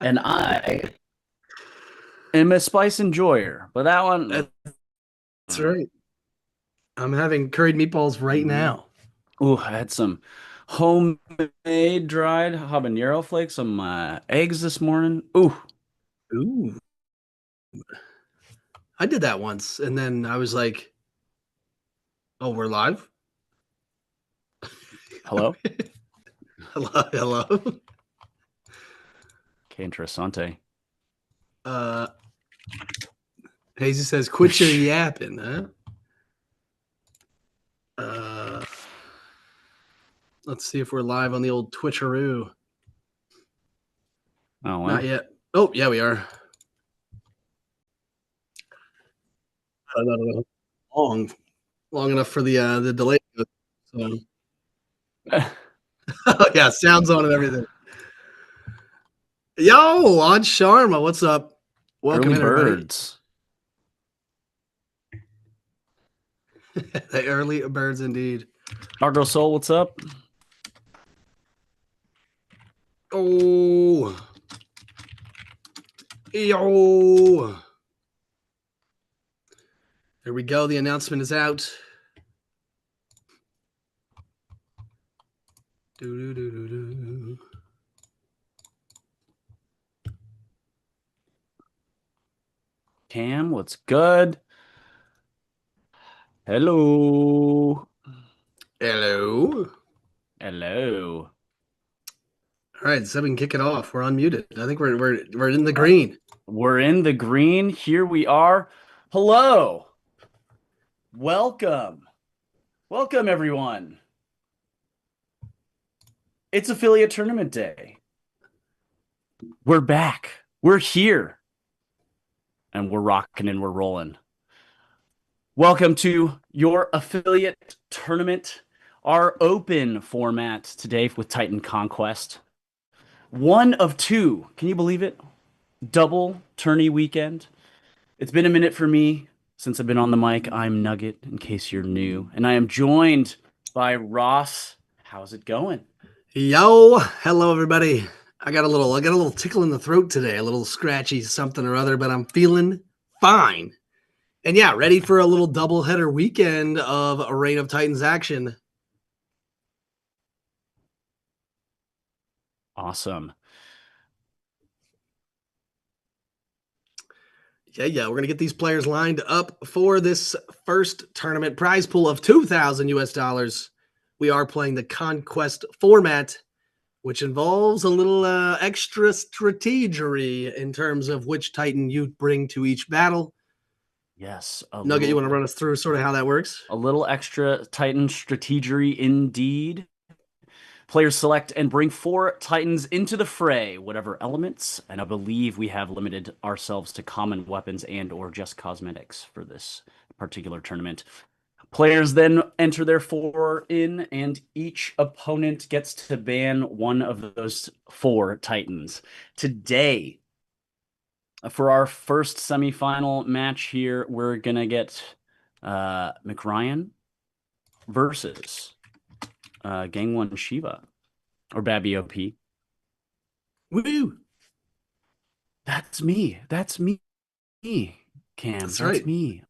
And I am a spice enjoyer, but that one. That's right. I'm having curried meatballs right Mhm. now. Ooh, I had some homemade dried habanero flakes on my eggs this morning. Ooh, Ooh, I did that once, and then I was like, "Oh, we're live." hello? Hello, hello. Que interessante. Uh, Hazy says, "Quit your yapping, huh?" Uh, let's see if we're live on the old Twitcheroo. Oh, Not well. yet. Oh, yeah, we are. I don't know. Long enough for the delay. So, yeah, sounds on and everything. Yo, on Sharma, what's up? Welcome Early in, everybody. birds. The early birds, indeed. Argo Soul, what's up? Oh, yo. There we go. The announcement is out. Do, do, do, do, do. Cam, what's good? Hello. Hello. Hello. All right, so we can kick it off. We're unmuted. I think we're in the Uh, green. we're in the green. Here we are. Hello. Welcome. Welcome, everyone. It's affiliate tournament day. We're back. We're here. And we're rocking and we're rolling. Welcome to your affiliate tournament, our open format today with Titan Conquest. One of two. Can you believe it? Double tourney weekend. It's been a minute for me since I've been on the mic. I'm Nugget, in case you're new. And I am joined by Ross. How's it going? Yo, hello everybody. I got a little tickle in the throat today, a little scratchy something or other, but I'm feeling fine. And yeah, ready for a little doubleheader weekend of a Reign of Titans action. Awesome. Yeah, we're gonna get these players lined up for this first tournament prize pool of 2,000 US dollars. We are playing the Conquest format, which involves a little extra strategery in terms of which Titan you bring to each battle. Yes, Nugget, you want to run us through sort of how that works? a little extra Titan strategery indeed. Players select and bring four Titans into the fray, whatever elements, and I believe we have limited ourselves to common weapons and or just cosmetics for this particular tournament. Players then enter their four in, and each opponent gets to ban one of those four Titans. Today, for our first semifinal match here, we're gonna get McRyan versus Gang One Shiva or Babby OP. Woo! That's me. That's me, Cam. That's That's right. me.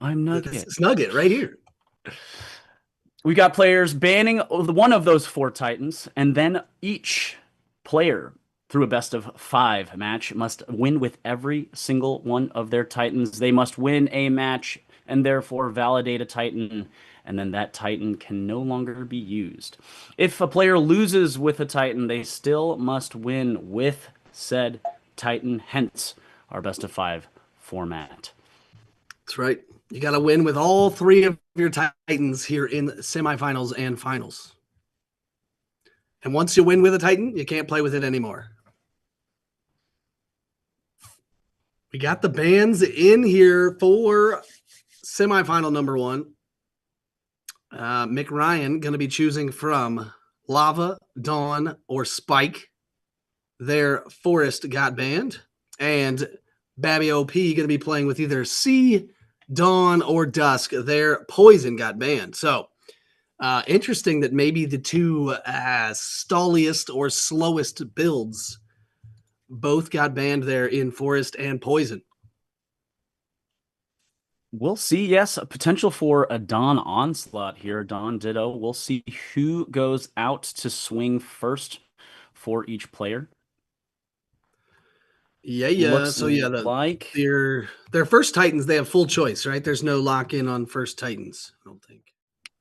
I'm This Nugget. is Nugget right here. We got players banning one of those four Titans, and then each player, through a best of five match, must win with every single one of their Titans. They must win a match and therefore validate a Titan, and then that Titan can no longer be used. If a player loses with a Titan, they still must win with said Titan, hence our best of five format. That's right. You got to win with all three of your Titans here in semifinals and finals. And once you win with a Titan, you can't play with it anymore. We got the bands in here for semifinal number one. Mick Ryan going to be choosing from Lava, Dawn, or Spike. Their Forest got banned. And Babby OP going to be playing with either Sea, Dawn, or Dusk. Their Poison got banned. So interesting that maybe the two stalliest or slowest builds Both got banned there in Forest and Poison. We'll see. Yes, a potential for a Dawn onslaught here. Dawn Ditto. We'll see who goes out to swing first for each player. Yeah. Looks So yeah, like their first Titans, they have full choice, right? There's no lock in on first Titans, I don't think.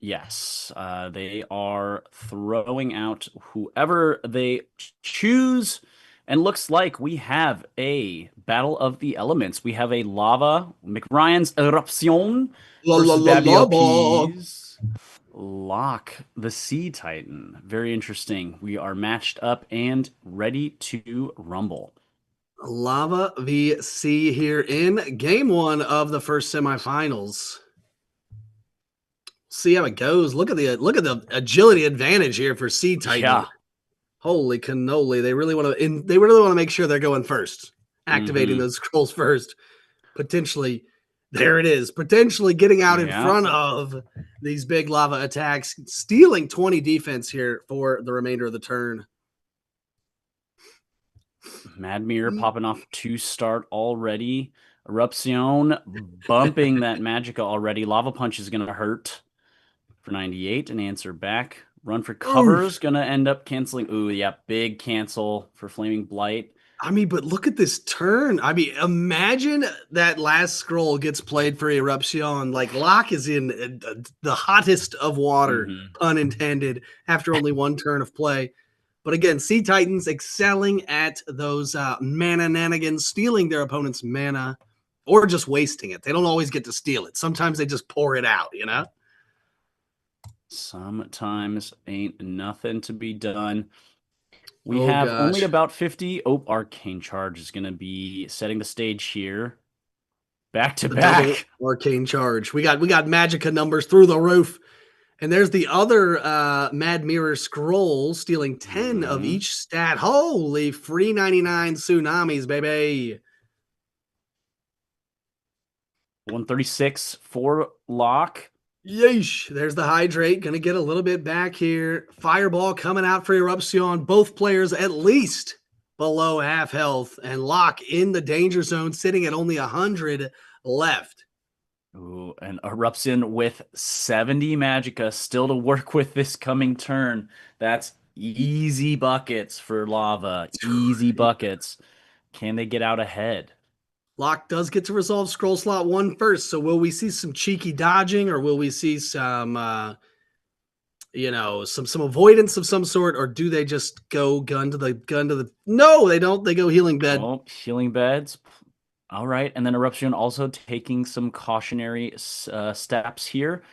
yes. They are throwing out whoever they choose. And looks like we have a Battle of the Elements. We have a Lava, McRyan's Eruption La la versus la Babby la ba. OP's Lock, the Sea Titan. Very interesting. We are matched up and ready to rumble. Lava VC here in game one of the first semifinals. See how it goes. Look at the agility advantage here for Sea Titan. Yeah. Holy cannoli! They really want to make sure they're going first, activating Hmm. those scrolls first. Potentially, there it is. Potentially getting out in Yeah. front of these big lava attacks, stealing 20 defense here for the remainder of the turn. Mad Mirror popping off to start already. Eruption bumping that Magica already. Lava Punch is going to hurt for 98. An answer back. Run for cover is Oof. going to end up canceling. Ooh, yeah. Big cancel for Flaming Blight. I mean, but look at this turn. I mean, imagine that last scroll gets played for Eruption. Like Locke is in the hottest of water, Hmm. pun intended, after only one turn of play. But again, Sea Titans excelling at those mana nanigans, stealing their opponent's mana or just wasting it. They don't always get to steal it. Sometimes they just pour it out, you know? Sometimes ain't nothing to be done. We Oh, have only gosh. about 50. Oh, Arcane Charge is going to be setting the stage here. Back to The double back. arcane charge. We got Magica numbers through the roof. And there's the other Mad Mirror scroll stealing 10 of Hmm. each stat. Holy free 99 tsunamis, baby. 136 for Lock. Yeesh. There's the hydrate. Gonna get a little bit back here. Fireball coming out for Eruption. Both players at least below half health. And Lock in the danger zone, sitting at only 100 left. Ooh, an Eruption with 70 Magicka still to work with this coming turn. That's easy buckets for Lava. Easy buckets. Can they get out ahead? Locke does get to resolve scroll slot one first. So will we see some cheeky dodging, or will we see some some avoidance of some sort, or do they just go gun to the no, they don't. They go healing bed. Oh, healing beds. All right. And then Eruption also taking some cautionary steps here.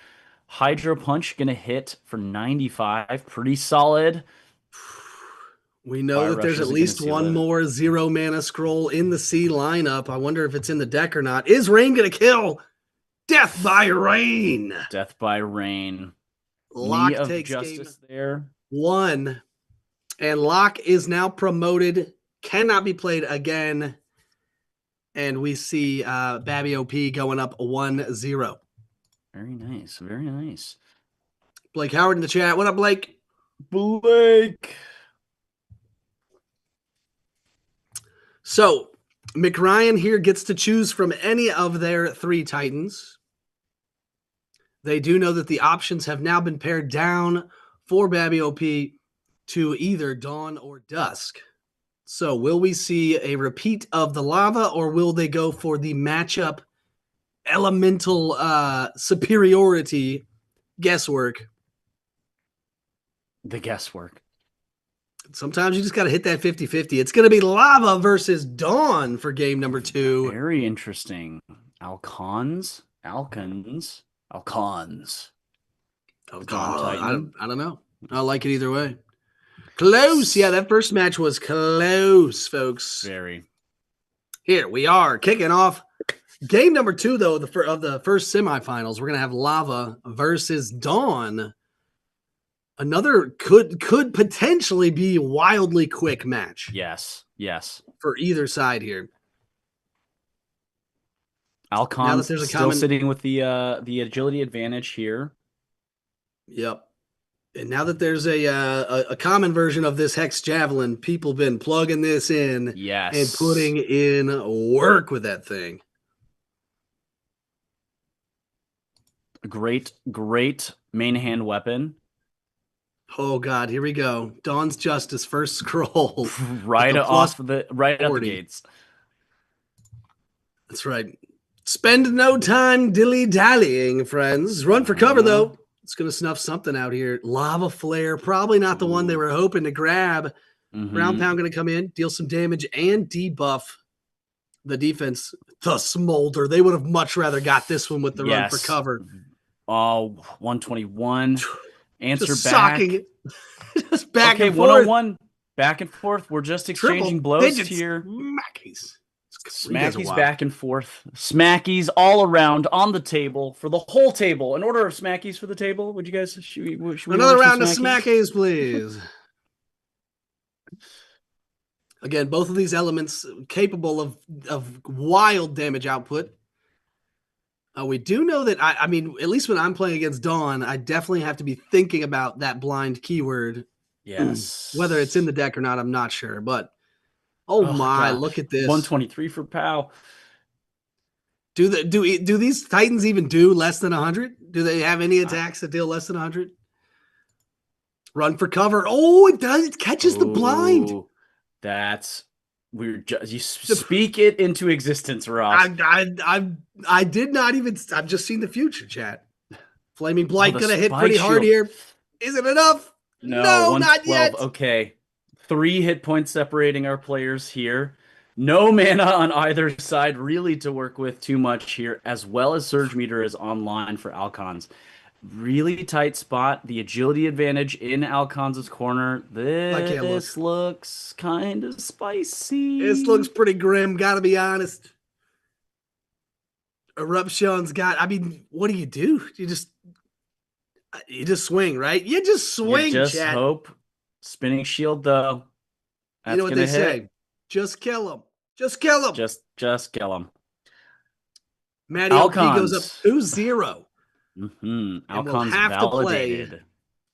Hydro Punch going to hit for 95. Pretty solid. We know Fire that Rush there's at isn't going to least seal one it. more 0 mana scroll in the C lineup. I wonder if it's in the deck or not. Is Rain gonna kill? Death by Rain. Death by Rain. Knee Locke of takes game Justice there. one. And Locke is now promoted. Cannot be played again. And we see Babby OP going up 1-0. Very nice. Very nice. Blake Howard in the chat. What up, Blake? Blake. So McRyan here gets to choose from any of their three Titans. They do know that the options have now been pared down for Babby OP to either Dawn or Dusk. So will we see a repeat of the lava, or will they go for the matchup elemental superiority guesswork? The guesswork. Sometimes you just got to hit that 50-50. It's going to be lava versus Dawn for game number 2. Very interesting. Alcons. Alcons. Alcons. Oh, The Dawn Titan. I don't know. I like it either way. Close. Yeah, that first match was close, folks. Very. Here we are kicking off game number 2, though, of the first semifinals. We're going to have Lava versus Dawn. Another could potentially be wildly quick match. Yes. Yes. For either side here. Now that Alcon's there's a still common, sitting with the agility advantage here. yep. And now that there's a common version of this hex javelin, people been plugging this in and Yes. putting in work with that thing. Great, great main hand weapon. Oh God, here we go. Dawn's Justice first scroll with Right the plus off the right out the 40. gates. That's right. Spend no time dilly-dallying, friends. Run for cover, Uh-huh. though. It's going to snuff something out here. Lava Flare, probably not the one they Ooh. were hoping to grab. Ground Mm-hmm. Pound going to come in, deal some damage, and debuff the defense. The Smolder. They would have much rather got this one with the run for Yes. cover. Oh, 121. Answer Just back. socking, just back Okay, and forth. 101. Back and forth. We're just exchanging Triple blows digits. here. Mackies. You guys are Smackies wild. back and forth. Smackies all around on the table for the whole table. An order of smackies for the table. Would you guys should we order Another some round of smackies? smackies, please. Again, both of these elements capable of wild damage output. We do know that I mean, at least when I'm playing against Dawn, I definitely have to be thinking about that blind keyword. Whether it's in Yes. the deck or not, I'm not sure. But oh Oh my, look gosh. at this. 123 for Pow. Do these Titans even do less than 100? Do they have any attacks that deal less than 100? Run for cover. Oh, it does. It catches the blind. Oh, that's weird. You The, speak it into existence, Ross. I did not even. I've just seen the future, chat. Flaming Oh, Blight the gonna hit spike pretty hard shield. here. Is it enough? No, No, not 112. yet. Okay. 3 hit points separating our players here. No mana on either side really to work with too much here, as well as Surge Meter is online for Alcons. Really tight spot. The agility advantage in Alcons' corner. I can't look. This looks kind of This looks spicy. pretty grim, gotta be honest. Eruption's got, I mean, what do? You just swing, right? You just You swing, just chat. hope. Spinning shield, though. You know That's what they gonna hit. say. Just kill him. Just kill him. Just kill him. Matty OP goes up Alcons. 2-0 and will Alcons have to play. validated.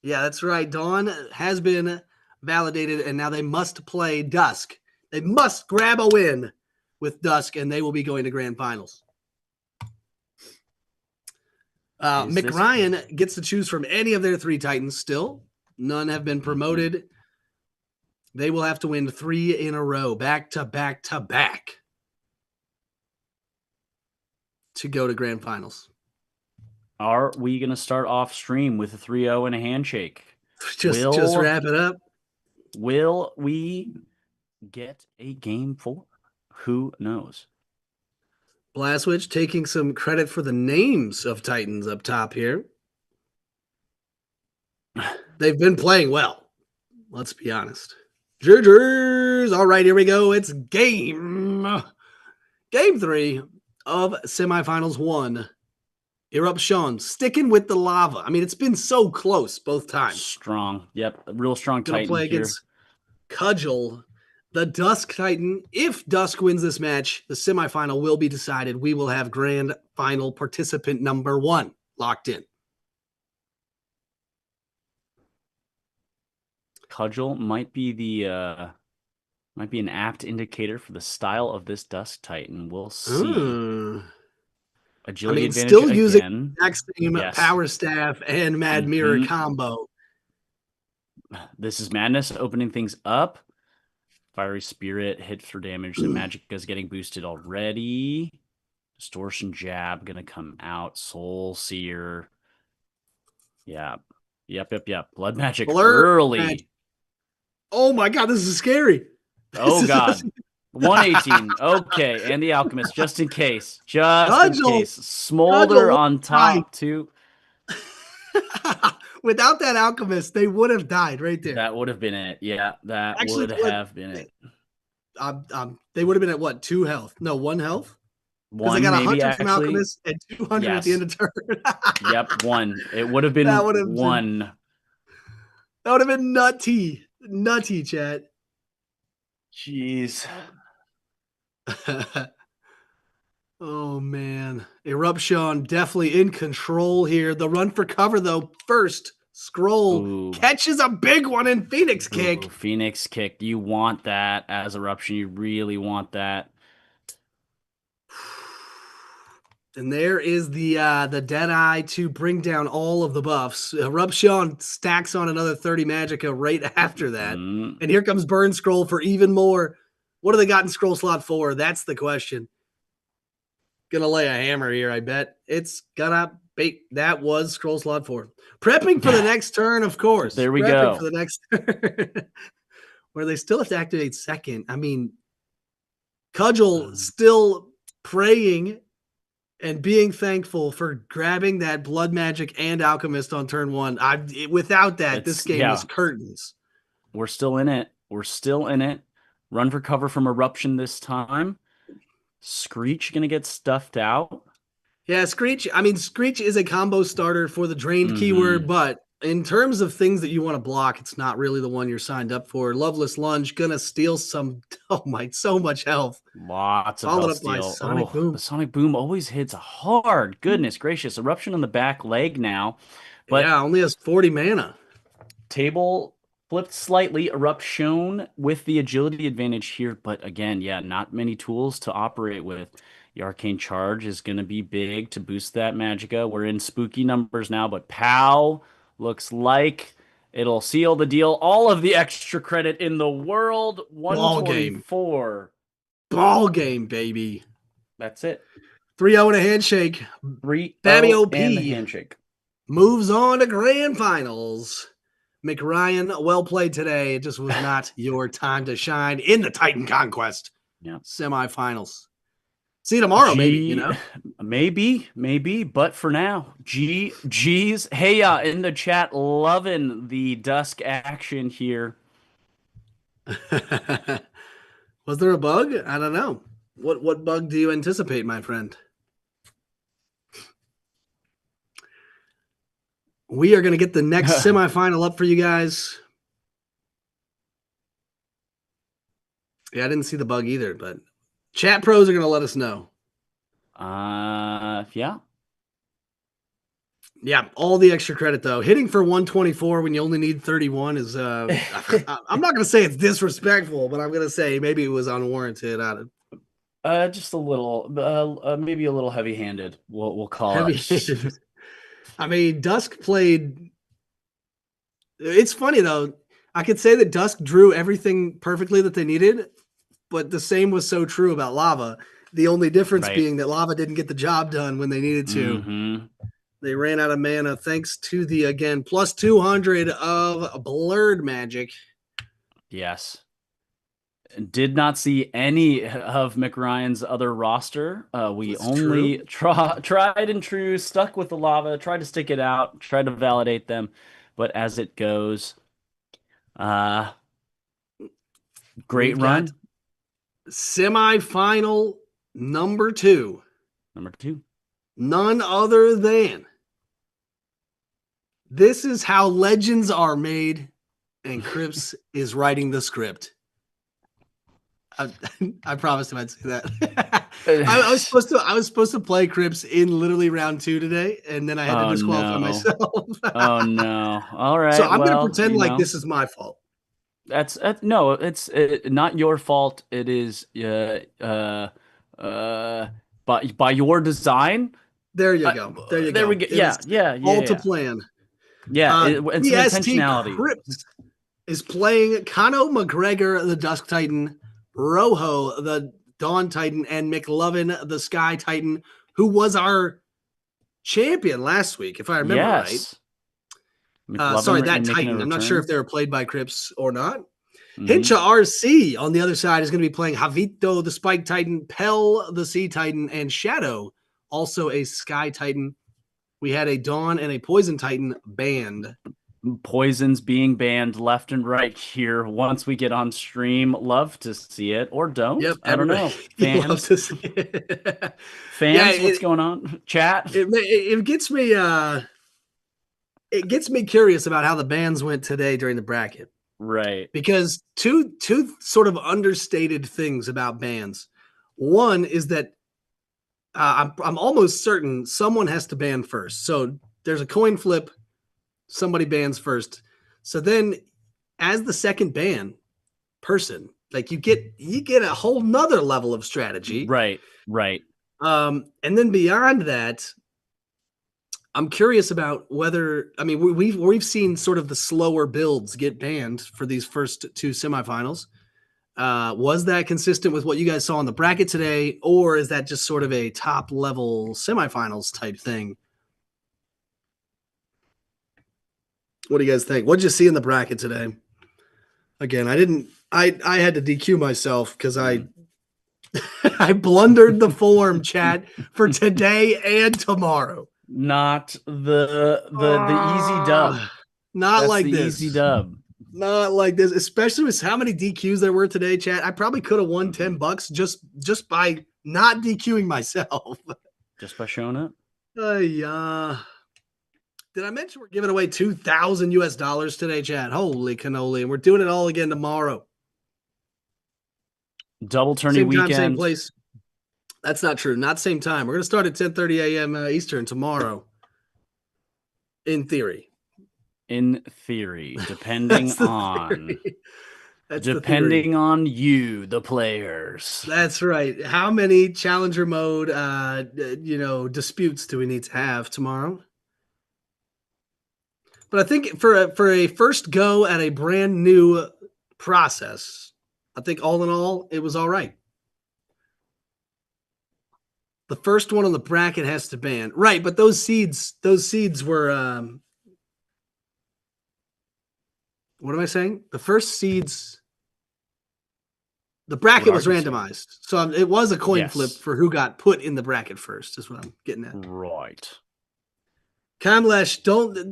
Yeah, that's right. Dawn has been validated, and now they must play Dusk. They must grab a win with Dusk, and they will be going to grand finals. Mick Ryan gets to choose from any of their 3 Titans still. None have been promoted. Mm-hmm. They will have to win 3 in a row, back to back to back, to go to grand finals. Are we going to start off stream with a 3-0 and a handshake? Just wrap it up. Will we get a game 4? Who knows? Blastwitch taking some credit for the names of Titans up top here. They've been playing well. Let's be honest. Jurgers. All right, here we go. It's game 3 of semifinals 1. Eruption sticking with the lava. I mean, it's been so close both times. Strong. Yep. A real strong Titan play here. Against Cudgel, the Dusk Titan. If Dusk wins this match, the semifinal will be decided. We will have grand final participant number 1 locked in. Cudgel might be an apt indicator for the style of this Dusk Titan. We'll see. Agility advantage still again. using the exact same Power Staff and Mad Mirror combo. This is Madness opening things up. Fiery Spirit hit for damage. The magic is getting boosted already. Distortion Jab gonna come out. Soul Seer. Yeah. Yep. Blood Magic early. Magic. Oh my god, this is scary. Oh god. 118. Okay, and the Alchemist, just in case. In case. Smolder on top too. Without that Alchemist, they would have died right there. That would have been it. Yeah, that would have been it. They would have been at what, 2 health? No, 1 health? Because they got 100 from Alchemist and 200 at the end of turn. Yep, 1. It would have been 1. That would have been nutty. Nutty, chat. Jeez. Oh, man. Eruption definitely in control here. The run for cover, though, first Scroll Ooh. catches a big one in Phoenix Ooh, Kick. Phoenix kick. You want that as eruption. You really want that. And there is the Deadeye to bring down all of the buffs. Eruption stacks on another 30 Magicka right after that. Mm. And here comes Burn Scroll for even more. What do they got in Scroll Slot 4? That's the question. Gonna lay a hammer here, I bet. It's gonna be. That was Scroll Slot 4. Prepping for the next turn, of course. There we Prepping for go. the next turn. Where they still have to activate second. I mean, Cudgel still praying and being thankful for grabbing that Blood Magic and Alchemist on turn 1. Without that, this It's game yeah. is curtains. We're still in it. We're still in it. Run for cover from eruption this time. Screech gonna get stuffed out. Yeah, Screech. I mean, Screech is a combo starter for the drained keyword, Mm-hmm. but in terms of things that you want to block, it's not really the one you're signed up for. Loveless Lunge gonna steal some. Oh my, so much health. Lots of Followed health up by steal. Sonic Oh, the Boom. Sonic Boom always hits hard. Goodness gracious. Eruption on the back leg now. But Yeah, only has 40 mana. table flipped slightly. Eruption with the agility advantage here. But again, yeah, not many tools to operate with. The Arcane Charge is going to be big to boost that Magicka. We're in spooky numbers now, but POW looks like it'll seal the deal. All of the extra credit in the world. Ball game. 124. Ball game, baby. That's it. 3-0 and a handshake. 3-0 Fabio and the P handshake. moves on to grand finals. McRyan, well played today. It just was not your time to shine in the Titan Conquest Yeah. semifinals. See you tomorrow, maybe, you G know? maybe, but for now, G's. Hey, in the chat, loving the dusk action here. Was there a bug? I don't know. What bug do you anticipate, my friend? We are going to get the next semifinal up for you guys. Yeah, I didn't see the bug either, but chat pros are going to let us know. Yeah. Yeah, all the extra credit though. Hitting for 124 when you only need 31 is I'm not going to say it's disrespectful, but I'm going to say maybe it was unwarranted out of Just a little, maybe a little heavy-handed. We'll call heavy. it. I mean, Dusk played. It's funny though. I could say that Dusk drew everything perfectly that they needed, but the same was so true about Lava. The only difference Right. being that Lava didn't get the job done when they needed to. Mm-hmm. They ran out of mana thanks to the, again, plus 200 of Blurred Magic. Yes. Did not see any of McRyan's other roster. We That's only true. tried and true, stuck with the lava, tried to stick it out, tried to validate them. But as it goes, uh, great We've got run. semifinal number 2. Number 2. None other than This is how legends are made, and Crips is writing the script. I promised him I'd say that. I was supposed to play Crips in literally round 2 today, and then I had to Oh disqualify no. myself. Oh no. All So right. I'm gonna Well, pretend like this is my fault. that's no, it's not your fault. It is by your design. There you go. There you There we go. go. It was all to Yeah. plan. Yeah, and some BST intentionality. Crips is playing Kano McGregor, the Dusk Titan, Rojo, the Dawn Titan, and McLovin, the Sky Titan, who was our champion last week, if I remember right. Yes. Sorry, McLovin that making a Titan. I'm not sure if return. they were played by Crips or not. Mm-hmm. Hincha RC on the other side is going to be playing Javito, the Spike Titan, Pell, the Sea Titan, and Shadow, also a Sky Titan. We had a Dawn and a Poison Titan banned. Poisons being banned left and right here. Once we get on stream, love to see it or don't. Yep, I don't know. everybody loves Fans, to see it. fans, what's going on? Chat. It gets me. It gets me curious about how the bans went today during the bracket. Right. Because two sort of understated things about bans. One is that I'm almost certain someone has to ban first. So there's a coin flip. somebody bans first. So then, as the second ban person, like you get a whole nother level of strategy. Right, right. And then beyond that, I'm curious about whether we've seen sort of the slower builds get banned for these first two semifinals. Was that consistent with what you guys saw in the bracket today, or is that just sort of a top level semifinals type thing? What do you guys think? What did you see in the bracket today? Again, I didn't. I had to DQ myself because I I blundered the form chat for today and tomorrow. Not the easy Uh, dub. not That's like the easy this. dub. Not like this, especially with how many DQs there were today, chat. I probably could have won $10 just by not DQing myself. Just by showing up. Did I mention we're giving away 2,000 US dollars today, chat? Holy cannoli. And we're doing it all again tomorrow. Double tourney Same time, same weekend. place. That's not true. Not same time. We're going to start at 10:30 a.m. Eastern tomorrow. In theory. In theory, depending That's the on theory. That's the theory. depending on you, the players. That's right. How many challenger mode disputes do we need to have tomorrow? But I think for a first go at a brand new process, I think all in all, it was all right. The first one on the bracket has to ban. Right, but those seeds were what am I saying? The first seeds, the bracket was randomized. So it was a coin flip for who got put in the bracket first, is what I'm getting at. Right. Kamlesh,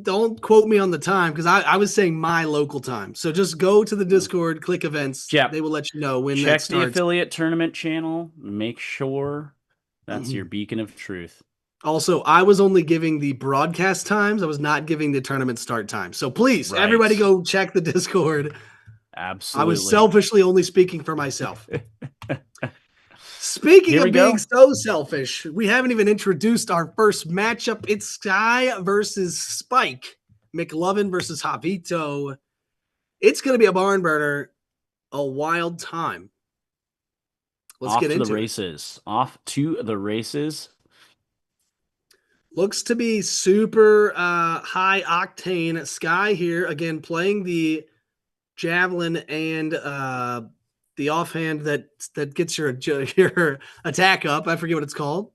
don't quote me on the time because I was saying my local time. So just go to the Discord, click events. Yep. They will let you know when Check that starts. the affiliate tournament channel. Make sure that's your beacon of truth. Also, I was only giving the broadcast times. I was not giving the tournament start time. So please, everybody go check the Discord. Absolutely. I was selfishly only speaking for myself. Speaking of being so selfish, we haven't even introduced our first matchup. It's Sky versus Spike. McLovin versus Javito. It's going to be a barn burner, a wild time. Let's get into it. Off to the races. Looks to be super high octane. Sky here again playing the javelin and the offhand that gets your attack up. I forget what it's called.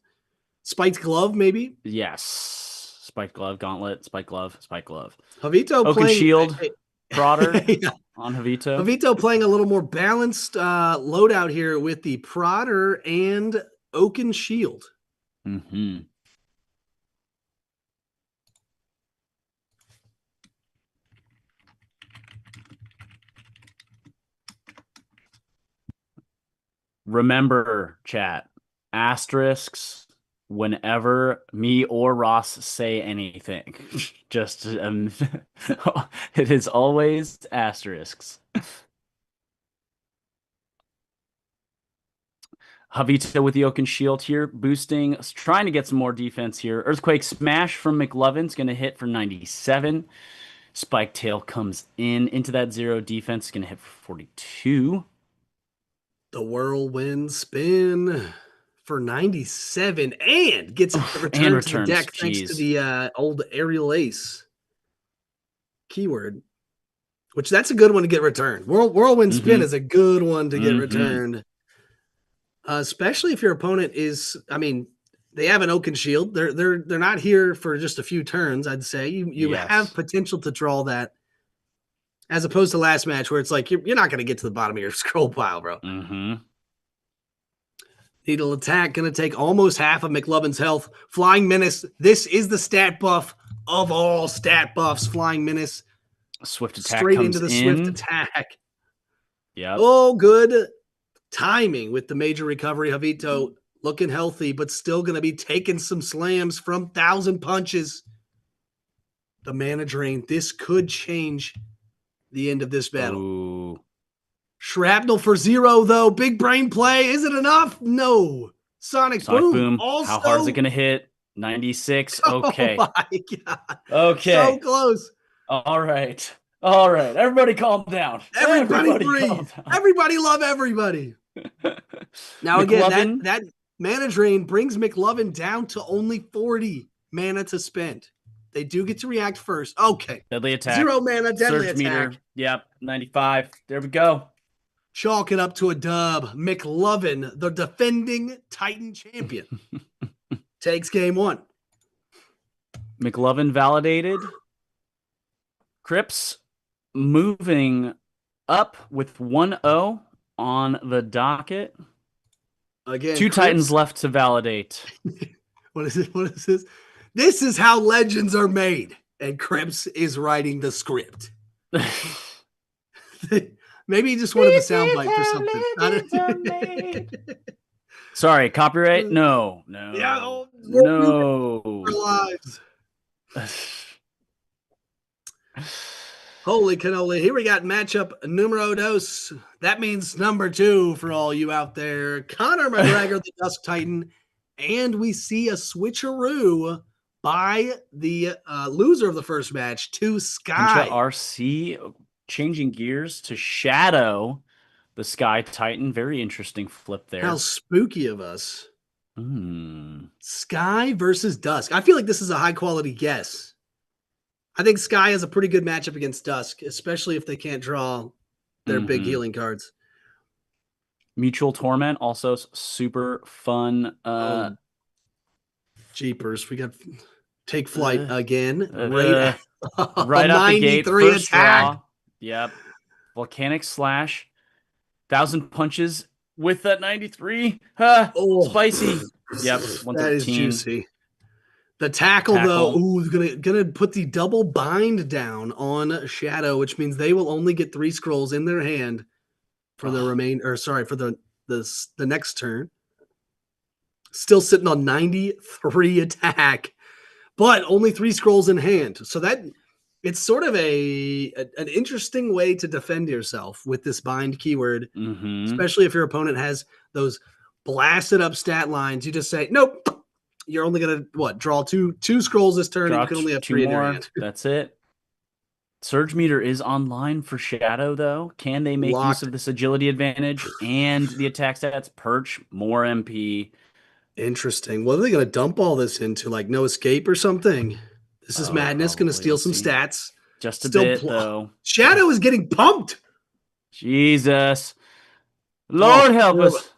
Spiked glove, maybe. Yes, spiked glove, gauntlet, spiked glove, spiked glove. Javito Oaken playing shield, prodder on Javito. Javito playing a little more balanced loadout here with the prodder and oaken shield. Mm-hmm. Remember, chat, asterisks whenever me or Ross say anything. Just, it is always asterisks. Javito with the Oaken Shield here, boosting, trying to get some more defense here. Earthquake Smash from McLovin's going to hit for 97. Spike Tail comes into that 0 defense, going to hit for 42. The whirlwind spin for 97 and gets returned to the deck thanks to the old aerial ace keyword, which that's a good one to get returned. Whirlwind spin is a good one to get returned, especially if your opponent is, they have an Oaken Shield. They're not here for just a few turns. I'd say you have potential to draw that, as opposed to last match where it's like you're not going to get to the bottom of your scroll pile, bro. Needle attack going to take almost half of McLovin's health. Flying Menace. This is the stat buff of all stat buffs. Flying Menace. Swift attack straight comes into the in. swift attack. Yeah. Oh, good timing with the major recovery. Javito looking healthy, but still going to be taking some slams from 1,000 punches. The mana drain. This could change the end of this battle. Ooh. Shrapnel for 0, though. Big brain play. Is it enough? No. Sonic Boom. Also, how hard is it going to hit? 96. Okay. Oh, my God. Okay. So close. All right. All right. Everybody calm down. Everybody Everybody breathe. calm down. Everybody love everybody. Now again, that McLovin, that mana drain brings McLovin down to only 40 mana to spend. They do get to react first. Okay. deadly attack. 0 mana, deadly Surge attack. meter. Yep. 95. There we go. Chalk it up to a dub. McLovin, the defending Titan champion, takes game one. McLovin validated. Crips moving up with 1-0 on the docket. Again, Two Titans Crips. left to validate. What is it? What is this? This is how legends are made. And Crips is writing the script. Maybe he just wanted the This is soundbite for how something. legends are made. Sorry, copyright? No, Yeah, no, we'll ruin our no. lives. Holy cannoli. Here we got matchup numero dos. That means number 2 for all you out there. Conor McGregor, the Dusk Titan. And we see a switcheroo by the loser of the first match to Hincha Sky. RC changing gears to Shadow, the Sky Titan. Very interesting flip there. How spooky of us. Mm. Sky versus Dusk. I feel like this is a high quality guess. I think Sky has a pretty good matchup against Dusk, especially if they can't draw their big healing cards. Mutual Torment, also super fun. Jeepers. We got Take Flight again. Right out the gate, 93 first attack. draw. Yep. Volcanic Slash. 1,000 punches with that 93. Spicy. Yep. That is 113. juicy. The tackle, though, gonna put the double bind down on Shadow, which means they will only get 3 scrolls in their hand for the the next turn. Still sitting on 93 attack, but only 3 scrolls in hand. So that it's sort of an interesting way to defend yourself with this bind keyword, especially if your opponent has those blasted up stat lines. You just say, nope, you're only going to draw two scrolls this turn, and you can only have 3 in your hand. That's it. Surge meter is online for Shadow, though. Can they make use of this agility advantage and the attack stats? Perch, more MP. Interesting. What are they going to dump all this into? Like no escape or something? This is madness. Going to steal some stats. Just a bit, though. Shadow is getting pumped. Jesus. Lord help us.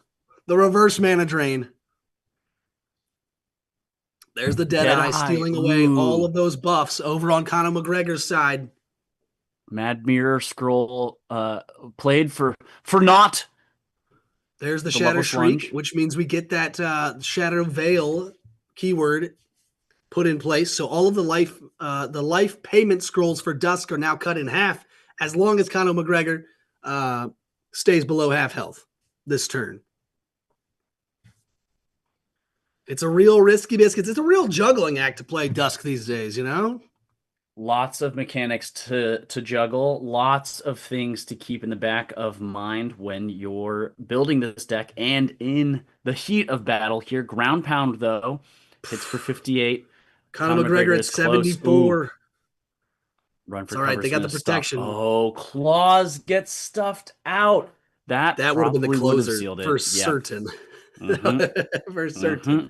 The reverse mana drain. There's the Deadeye stealing away all of those buffs over on Conor McGregor's side. Mad Mirror Scroll played for naught. There's the Shatter Shriek, which means we get that Shadow Veil keyword put in place. So all of the life payment scrolls for Dusk are now cut in half as long as Conor McGregor stays below half health this turn. It's a real risky biscuits. It's a real juggling act to play Dusk these days, you know? Lots of mechanics to juggle, lots of things to keep in the back of mind when you're building this deck and in the heat of battle here. Ground pound, though, hits for 58. Conor McGregor at 74. Run for all right, they got the protection. Oh, Claws gets stuffed out. That would have been the closer for certain. For certain.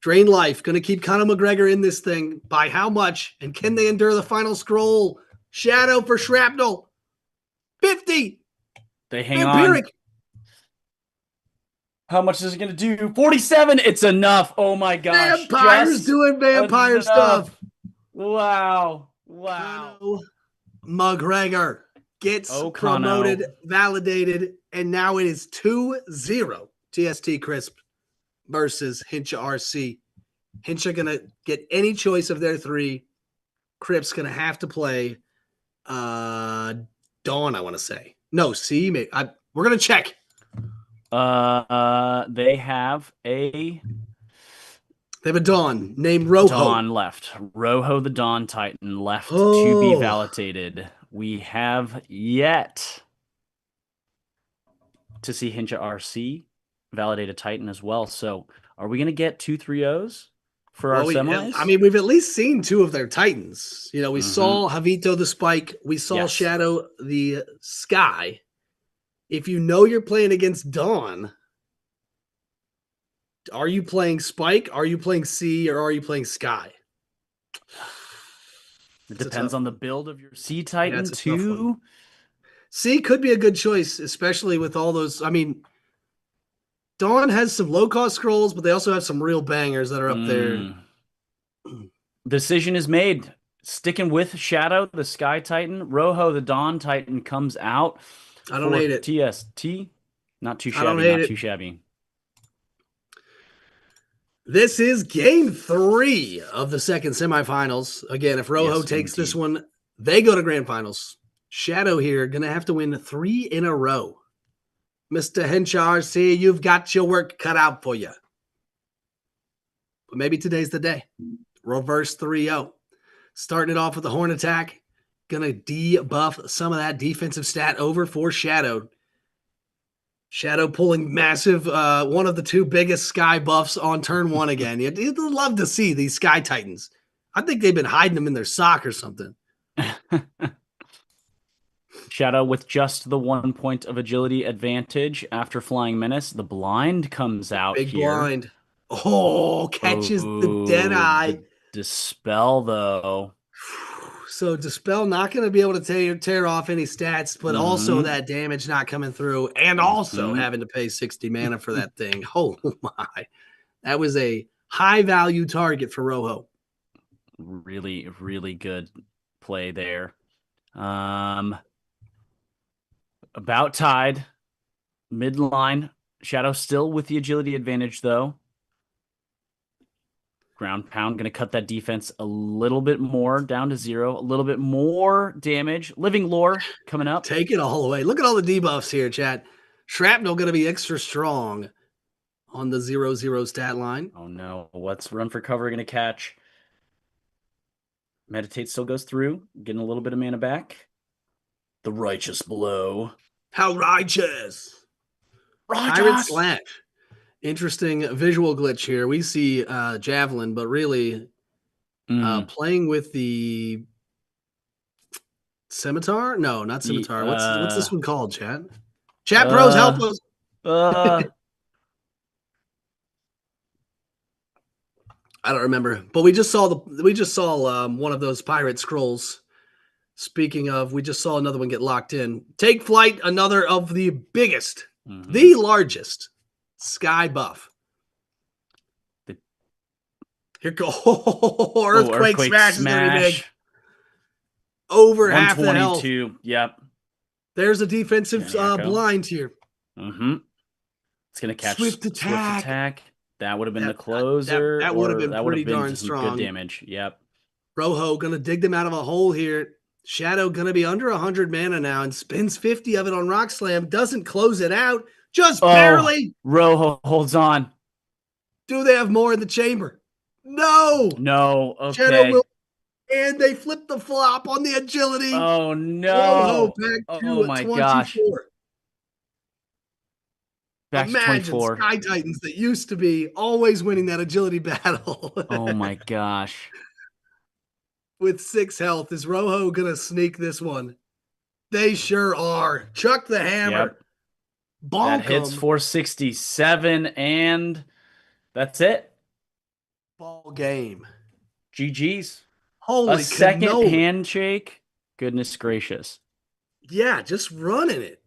Drain life. Going to keep Conor McGregor in this thing. By how much? And can they endure the final scroll? Shadow for Shrapnel. 50. They hang on. How much is it going to do? 47. It's enough. Oh, my gosh. Vampires doing vampire stuff. Wow. Conor McGregor gets promoted, validated, and now it is 2-0. TST Crisp versus Hincha RC. Hincha going to get any choice of their 3. Crips going to have to play Dawn, I want to say. No, C. Maybe. We're going to check. They have a Dawn named Rojo. Dawn left. Rojo the Dawn Titan left to be validated. We have yet to see Hincha RC validate a Titan as well. So are we going to get 2 3-0s for our Well, semis. we've at least seen two of their Titans. You know, we Mm-hmm. saw Javito the Spike, we saw Yes. Shadow the Sky. If you know you're playing against Dawn, are you playing Spike? Are you playing C? Or are you playing Sky? It It's a depends tough on the one. build of your Sea Yeah, Titan it's a tough one. too. C could be a good choice, especially with all those. I mean, Dawn has some low cost scrolls, but they also have some real bangers that are up there. Decision is made. Sticking with Shadow, the Sky Titan. Rojo, the Dawn Titan, comes out I don't for hate it. TST. Not too I don't shabby, hate not it. too shabby. This is game 3 of the second semifinals. Again, if Rojo Yes, takes this indeed. one, they go to grand finals. Shadow here gonna have to win 3 in a row. Mr. Henchar, see, you've got your work cut out for you. But maybe today's the day. Reverse 3-0. Starting it off with the horn attack. Gonna debuff some of that defensive stat over for Shadow. Shadow pulling massive, one of the two biggest Sky buffs on turn 1 again. You'd love to see these Sky Titans. I think they've been hiding them in their sock or something. Shadow with just the 1 point of agility advantage after Flying Menace. The blind comes out Big here. blind. Oh, catches the dead Oh, eye. the dispel though. So Dispel not going to be able to tear off any stats, but also Mm-hmm. that damage not coming through, and also Mm-hmm. having to pay 60 mana for that thing. Oh my. That was a high value target for Rojo. Really, really good play there. Um, about tied. Midline. Shadow still with the agility advantage though. Ground pound going to cut that defense a little bit more down to 0. A little bit more damage. Living lore coming up. Take it all away. Look at all the debuffs here, chat. Shrapnel going to be extra strong on the 0-0 stat line. Oh no, what's run for cover going to catch? Meditate still goes through, getting a little bit of mana back. The righteous blow. How righteous! Pirate Righteous. Slash. Interesting visual glitch here. We see Javelin, but really playing with the Scimitar? No, not The Scimitar. What's this one called, chat? Chat pros, help uh us. uh I don't remember, but we just saw one of those pirate scrolls. Speaking of, we just saw another one get locked in. Take flight, another of the biggest, the largest sky buff. Here go earthquake smash is gonna be big. Over half the health. 122. Yep. There's a defensive blind here. Mm-hmm. It's gonna catch Swift attack. That would have been the That closer, would have or been that would pretty have been darn some good strong. damage. Yep. Rojo gonna dig them out of a hole here. Shadow gonna be under 100 mana now and spends 50 of it on Rock Slam. Doesn't close it out, just barely. Rojo holds on. Do they have more in the chamber? No. No. Okay. Shadow will, and they flip the flop on the agility. Oh Rojo no. back Oh to my 24. gosh. Back to Imagine 24. Sky Titans that used to be always winning that agility battle. Oh my gosh. With 6 health, is Rojo gonna sneak this one? They sure are. Chuck the hammer. Yep. That Bonk hits 'em. 467, and that's it. Ball game. GG's. A Holy second cannoli. handshake. Goodness gracious. Yeah, just running it.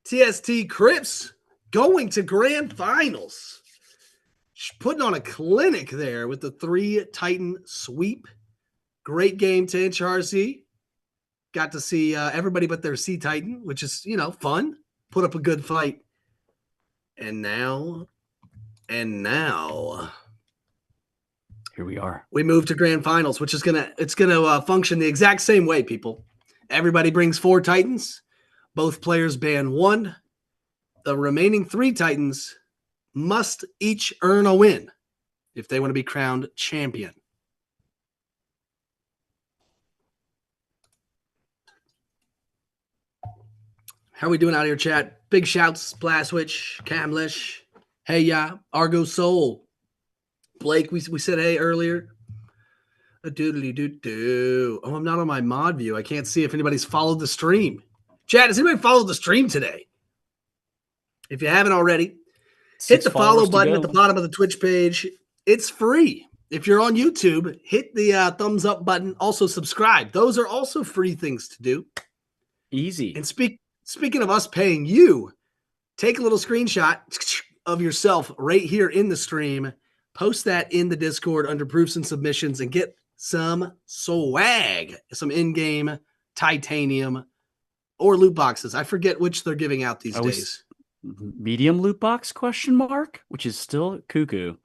TST Crips going to grand finals. Putting on a clinic there with the 3 Titan sweep. Great game to HRC. Got to see everybody but their Sea Titan, which is, fun. Put up a good fight. And now, here we are. We move to grand finals, which is gonna function the exact same way, people. Everybody brings 4 Titans. Both players ban 1. The remaining 3 Titans must each earn a win if they want to be crowned champion. How are we doing out here, chat? Big shouts, Blastwitch, Camlish, Hey Ya, Argo Soul, Blake, we said hey earlier. A doodly doo doo. Oh, I'm not on my mod view. I can't see if anybody's followed the stream. Chat, has anybody followed the stream today? If you haven't already, hit 6 the follow followers to button at the go. bottom of the Twitch page. It's free. If you're on YouTube, hit the thumbs up button. Also, subscribe. Those are also free things to do. Easy. And speaking of us paying you, take a little screenshot of yourself right here in the stream. Post that in the Discord under proofs and submissions and get some swag, some in-game titanium or loot boxes. I forget which they're giving out these days. Medium loot box question mark, which is still cuckoo.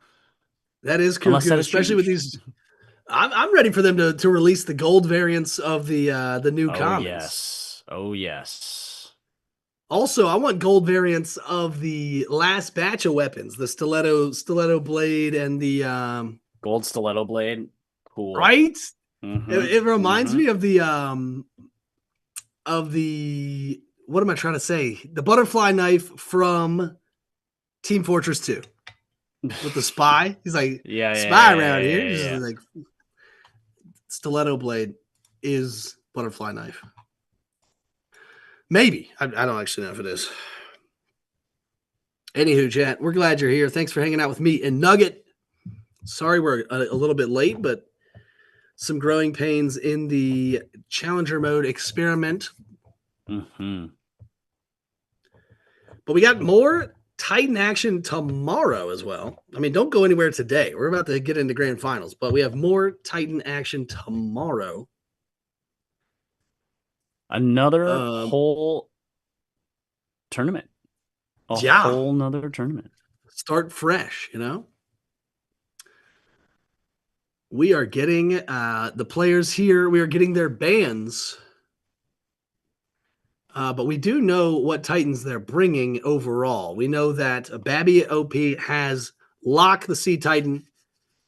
That is cuckoo, especially with these. I'm ready for them to release the gold variants of the new commons. Yes. Oh yes. Also, I want gold variants of the last batch of weapons, the stiletto blade and the gold stiletto blade. Cool. Right? Mm-hmm. It reminds me of the what am I trying to say? The butterfly knife from Team Fortress 2 with the spy. He's like, spy around here. Just like stiletto blade is butterfly knife. Maybe. I don't actually know if it is. Anywho, chat, we're glad you're here. Thanks for hanging out with me and Nugget. Sorry we're a little bit late, but some growing pains in the Challenger mode experiment. Mm-hmm. But we got more Titan action tomorrow as well. I mean, don't go anywhere today. We're about to get into grand finals, but we have more Titan action tomorrow. Another whole tournament. Whole nother tournament. Start fresh, you know? We are getting the players here. We are getting their bands. But we do know what Titans they're bringing overall. We know that Babby OP has Locke, the Sea Titan.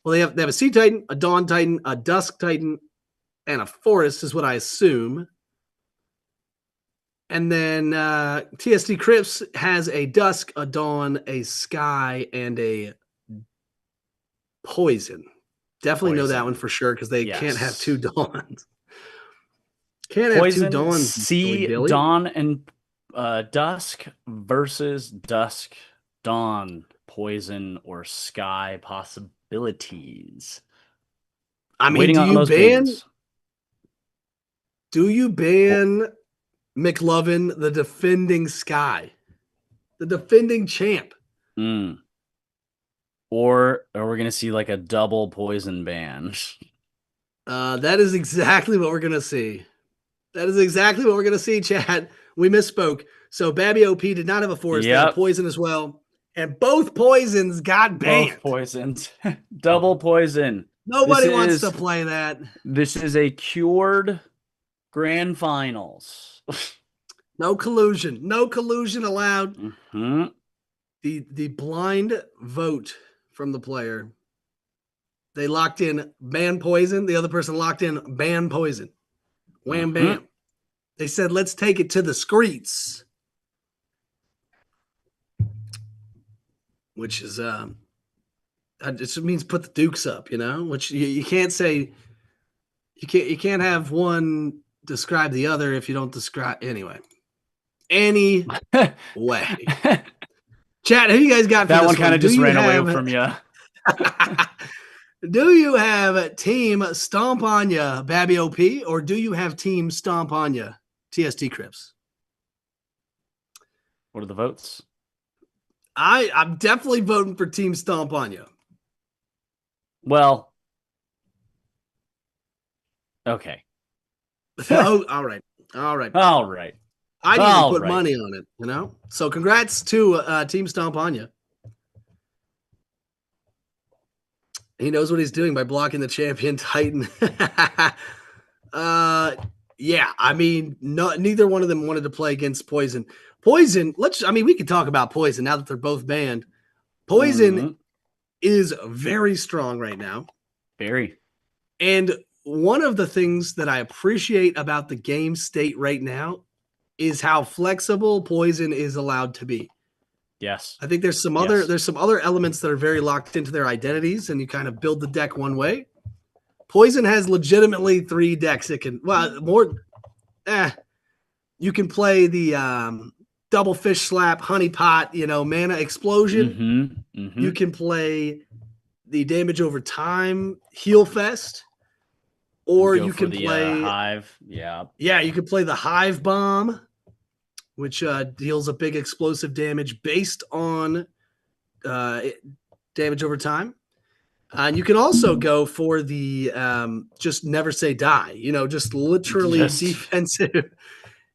Well, they have a Sea Titan, a Dawn Titan, a Dusk Titan, and a Forest is what I assume. And then TSD Crips has a Dusk, a Dawn, a Sky, and a Poison. Definitely know that one for sure because they can't have two Dawns. Can't Poison, have two Dawns. Sea, Dawn, and Dusk versus Dusk, Dawn, Poison, or Sky possibilities. I mean, do you ban McLovin, the defending Sky, the defending champ? Or are we going to see like a double Poison ban? That is exactly what we're going to see. That is exactly what we're going to see, Chad. We misspoke. So Babby OP did not have a Forest. They had a Poison as well. And both Poisons got banned. Both Poisons. Double Poison. Nobody wants to play that. This is a cured grand finals. No collusion. No collusion allowed. Mm-hmm. The blind vote from the player. They locked in ban Poison. The other person locked in ban Poison. Wham, bam. They said, let's take it to the streets. Which is, it just means put the dukes up, you know? Which you can't say, you can't have one describe the other if you don't describe, anyway. Anyway. Chat, who you guys got for that this one? Kind of just ran away from you. Do you have Team Stomp on ya, Babby OP, or do you have Team Stomp on ya, TST Crips? What are the votes? I'm definitely voting for Team Stomp on ya. Well, okay. Oh, all right. All right. I need to put money on it, you know? So congrats to Team Stomp on ya. He knows what he's doing by blocking the champion Titan. Yeah, I mean, neither one of them wanted to play against Poison. Poison, we could talk about Poison now that they're both banned. Poison is very strong right now. Very. And one of the things that I appreciate about the game state right now is how flexible Poison is allowed to be. Yes. I think Yes. there's some other elements that are very locked into their identities, and you kind of build the deck one way. Poison has legitimately 3 decks it can more. You can play the double fish slap, honey pot, mana explosion. Mm-hmm. Mm-hmm. You can play the damage over time, heal fest, And or go you for can the play hive. Yeah. you can play the hive bomb, which deals a big explosive damage based on uh, damage over time. And you can also go for the just never say die, just literally Just defensive.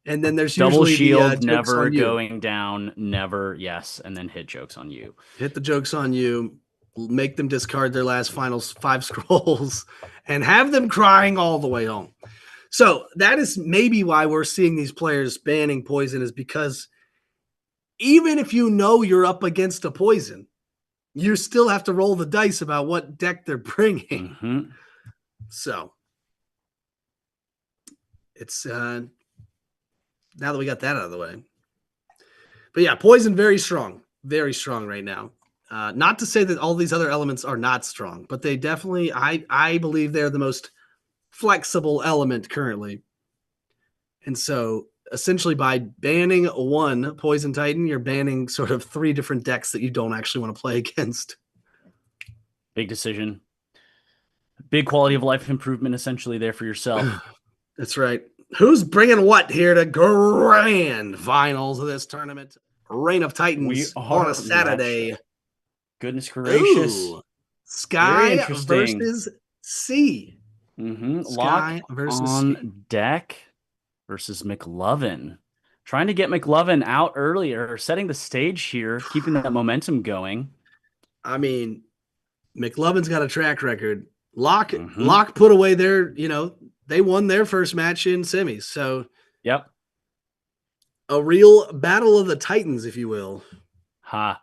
And then there's double usually the shield, jokes never on you. going down, never, yes, and then hit jokes on you. Hit the jokes on you, make them discard their last final 5 scrolls, and have them crying all the way home. So that is maybe why we're seeing these players banning poison, is because even if you know you're up against a poison, you still have to roll the dice about what deck they're bringing. Mm-hmm. So it's now that we got that out of the way. But yeah, poison very strong right now. Not to say that all these other elements are not strong, but they definitely, I believe they're the most flexible element currently. And so essentially by banning one Poison Titan, you're banning sort of 3 different decks that you don't actually want to play against. Big decision. Big quality of life improvement essentially there for yourself. That's right. Who's bringing what here to grand finals of this tournament? Reign of We Titans on a are next. Saturday. Goodness gracious. Ooh, Very Sky interesting. versus Sea. Mm-hmm. Lock Sky versus Sea. on deck versus McLovin. Trying to get McLovin out earlier, setting the stage here, keeping that momentum going. I mean, McLovin's got a track record. Locke Mm-hmm. Locke put away their, they won their first match in semis. So Yep. a real battle of the Titans, if you will, Ha.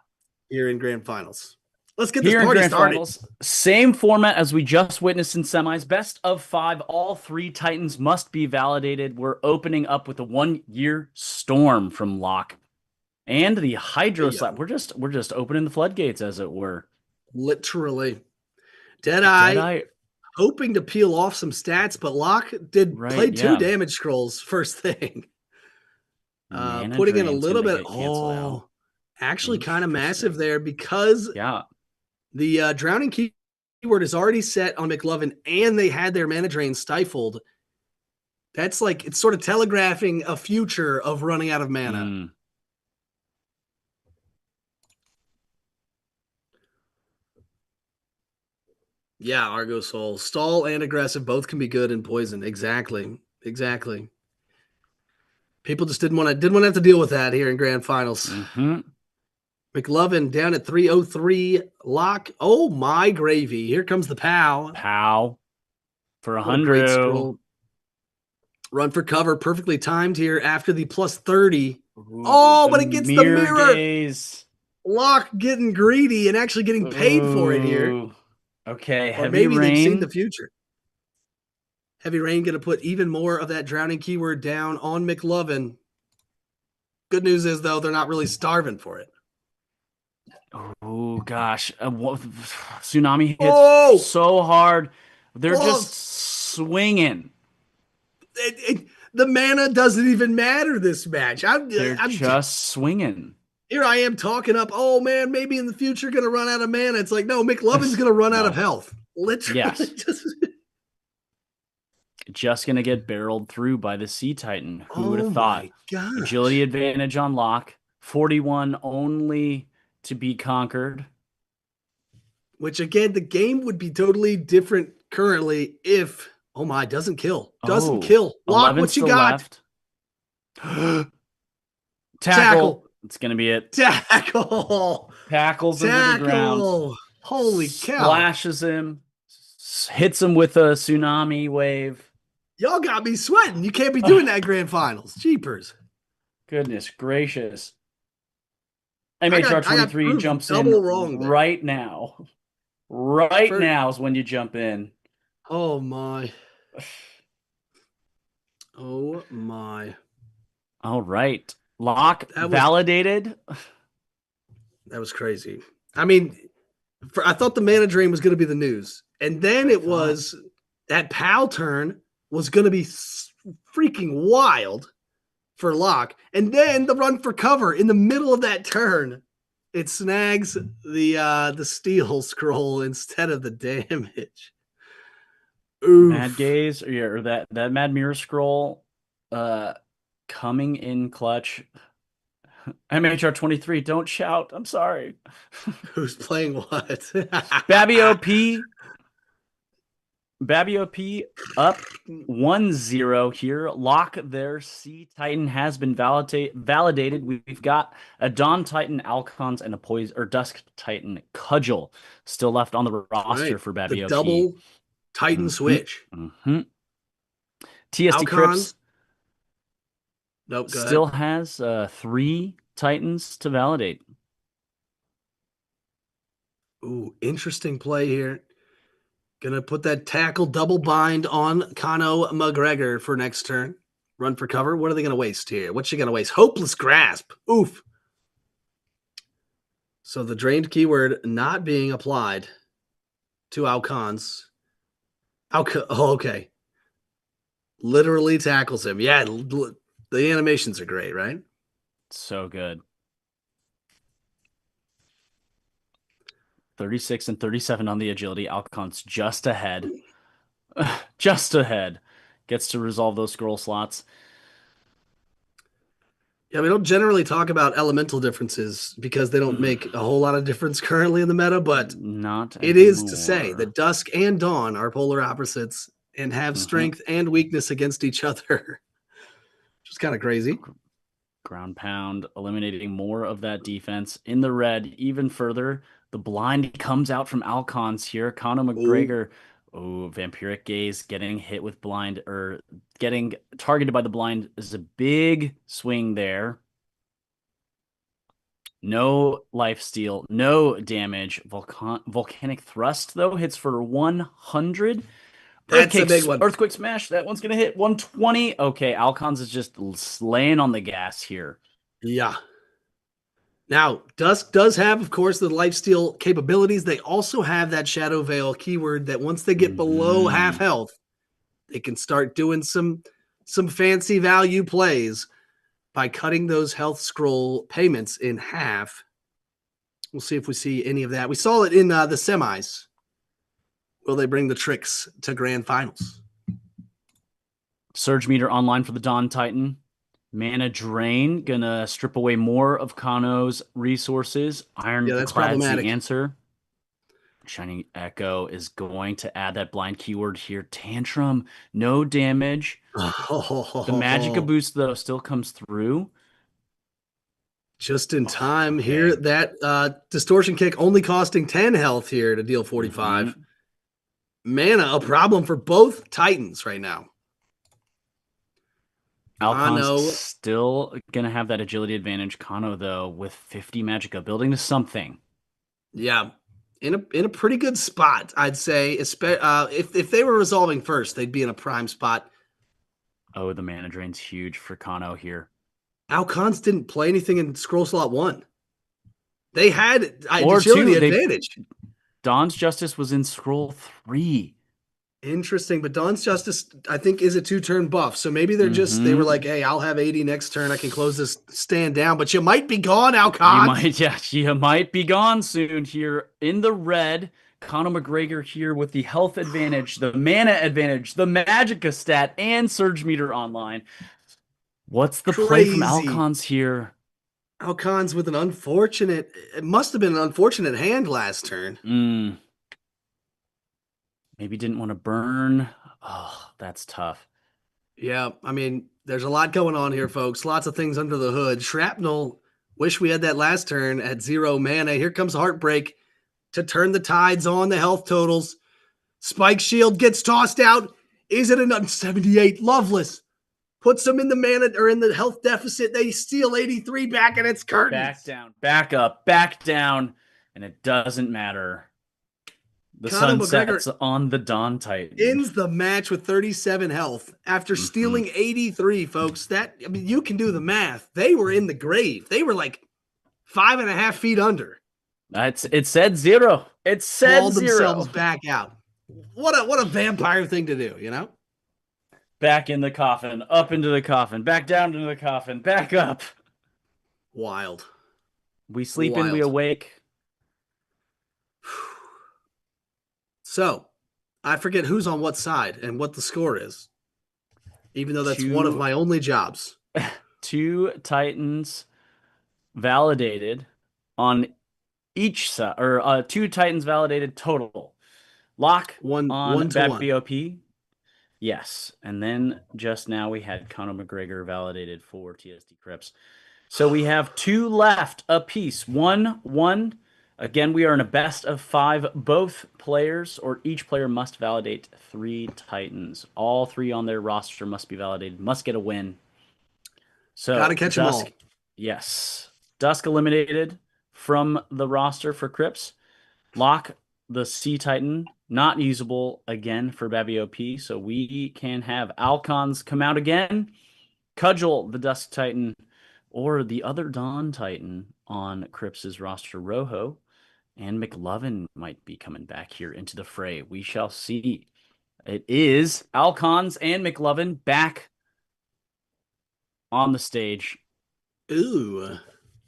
here in grand finals. Let's get this Here in party grand started. finals, same format as we just witnessed in semis. Best of 5. All 3 Titans must be validated. We're opening up with a 1-year storm from Locke and the Hydro Yeah, Slap. We're just opening the floodgates, as it were. literally. Deadeye Deadeye, hoping to peel off some stats, but Locke did right? play 2 Yeah. damage scrolls first thing. Mana Putting in a drain's little gonna bit. get canceled out. Oh, actually kind of massive Interesting. there, because Yeah. the drowning keyword is already set on McLovin, and they had their mana drain stifled. That's like, it's sort of telegraphing a future of running out of mana. Mm. Yeah, Argo Soul. Stall and aggressive both can be good in poison. Exactly. Exactly. People just didn't want to have to deal with that here in grand finals. Mm-hmm. McLovin down at 303. Lock. Oh my gravy. Here comes the POW. Pow for a What a great hundred. scroll. Run for cover. Perfectly timed here after the plus 30. Ooh, Oh, the but it gets the mirror mirror. gaze. Lock getting greedy and actually getting paid for it here. Ooh. Okay, Or heavy maybe they've seen the rain. future. Heavy Rain going to put even more of that drowning keyword down on McLovin. Good news is, though, they're not really starving for it. Oh gosh, tsunami hits Oh, so hard. They're just oh, swinging. the mana doesn't even matter this match. They're I'm just swinging. here. I am talking up. Oh man, maybe in the future going to run out of mana. It's like, no, McLovin's going to run out of No. health. Literally, Yes. Just gonna get barreled through by the Sea Titan. Who would have oh thought? my gosh. Agility advantage on lock. 41 only to be conquered. Which again, the game would be totally different currently if, oh my, doesn't kill. Doesn't Oh, kill. Lock 11 what you still got. left. Tackle. Tackle. It's gonna be it. Tackle. Tackles into the ground. Tackle. Holy cow. Splashes him. Hits him with a tsunami wave. Y'all got me sweating. You can't be doing that grand finals. Jeepers. Goodness gracious. I got MHR23 proved jumps in double wrong there. right now. Right For, now is when you jump in. oh my. Oh my. All right. Lock That was validated. That was crazy. I mean, I thought the mana drain was going to be the news, and then I it thought was that PAL turn was going to be freaking wild for Locke, and then the run for cover in the middle of that turn, it snags the steel scroll instead of the damage. Mad Oof. Gaze or that Mad Mirror Scroll uh coming in clutch. MHR 23, don't shout. I'm sorry. Who's playing what? Babby OP, Babby OP up 1-0 here. Lock their Sea Titan has been validated. We've got a Dawn Titan Alcons and a Poise or Dusk Titan Cudgel still left on the roster Right. for The Babby OP. double Titan hmm switch. hmm TSD Alcon. Crips Nope, go still ahead. has 3 Titans to validate. Ooh, interesting play here. Gonna put that tackle double bind on Kano McGregor for next turn. Run for cover. What are they gonna waste here? What's she gonna waste? Hopeless grasp. Oof. So the drained keyword not being applied to Alcons. Oh, okay. Literally tackles him. Yeah, the animations are great, right? So good. 36 and 37 on the agility. Alcon's just ahead. Just ahead. Gets to resolve those scroll slots. Yeah, we don't generally talk about elemental differences because they don't make a whole lot of difference currently in the meta, but Not it is to say anymore. that Dusk and Dawn are polar opposites and have hmm strength and weakness against each other, which is kind of crazy. Ground pound, eliminating more of that defense in the red even further. The blind comes out from Alcons here. Conor Oh, McGregor, oh, Vampiric Gaze getting hit with blind or getting targeted by the blind is a big swing there. No life steal, no damage. Volcanic thrust though hits for 100. that's a big one. Earthquake smash. That one's gonna hit 120. Okay, Alcons is just laying on the gas here. Yeah. Now, Dusk does have, of course, the lifesteal capabilities. They also have that Shadow Veil keyword that once they get below half hmm health, they can start doing some fancy value plays by cutting those health scroll payments in half. We'll see if we see any of that. We saw it in the semis. Will they bring the tricks to grand finals? Surge meter online for the Dawn Titan. Mana drain gonna strip away more of Kano's resources. Yeah, that's Ironclad's the problematic. answer. Shining Echo is going to add that blind keyword here. Tantrum, no damage. The Magicka Oh, boost, though, still comes through. just in Oh, time here. okay. That distortion kick only costing 10 health here to deal hmm 45. Mana, a problem for both Titans right now. Alcon's Kano, still gonna have that agility advantage. Kano, though, with 50 Magicka, building to something. yeah, in a pretty good spot, I'd say. If they were resolving first, they'd be in a prime spot. Oh, the mana drain's huge for Kano here. Alcons didn't play anything in scroll slot one. They had Or agility two, they advantage. Dawn's Justice was in scroll 3. Interesting, but Dawn's Justice, I think, is a 2-turn buff. So maybe they were hmm like, hey, I'll have 80 next turn. I can close this stand down, but you might be gone, You Alcons. might, yeah, you might be gone soon here in the red. Conor McGregor here with the health advantage, the mana advantage, the Magicka stat, and Surge Meter online. What's the play from Crazy. Alcons here? Alcons with it must have been an unfortunate hand last turn. Mm, maybe didn't want to burn. Oh, that's tough. Yeah, I mean, there's a lot going on here, folks. Lots of things under the hood. Shrapnel, wish we had that last turn at 0 mana. Here comes Heartbreak to turn the tides on the health totals. Spike Shield gets tossed out. Is it enough? 78. Loveless puts them in the mana or in the health deficit. They steal 83 back, and it's Back curtains. down, back up, back down, and it doesn't matter. The Conor sun McGregor sets on the Dawn Titan. ends the match with 37 health after hmm stealing 83, folks. That, I mean, you can do the math. They were in the grave. They were like 5.5 feet under. It said 0. It said Hauled 0. themselves back out. What a vampire thing to do, you know? Back in the coffin, up into the coffin, back down into the coffin, back up. Wild. We sleep and we Wild. awake. So, I forget who's on what side and what the score is, even though that's one of Two my only jobs. two Titans validated on each side, or two Titans validated total. Lock on One to one. BOP. Yes. And then just now we had Conor McGregor validated for TSD Crips. So we have two left apiece. 1-1. Again, we are in a best of 5. Both players or each player must validate 3 Titans. All 3 on their roster must be validated, must get a win. Got to So catch them Dusk, all. yes. Dusk eliminated from the roster for Crips. Lock, the Sea Titan, not usable again for Babby so we can have Alcons come out again. Cudgel, the Dusk Titan, or the other Dawn Titan on Crips's roster, Rojo, and McLovin might be coming back here into the fray. We shall see. It is Alcons and McLovin back on the stage. Ooh.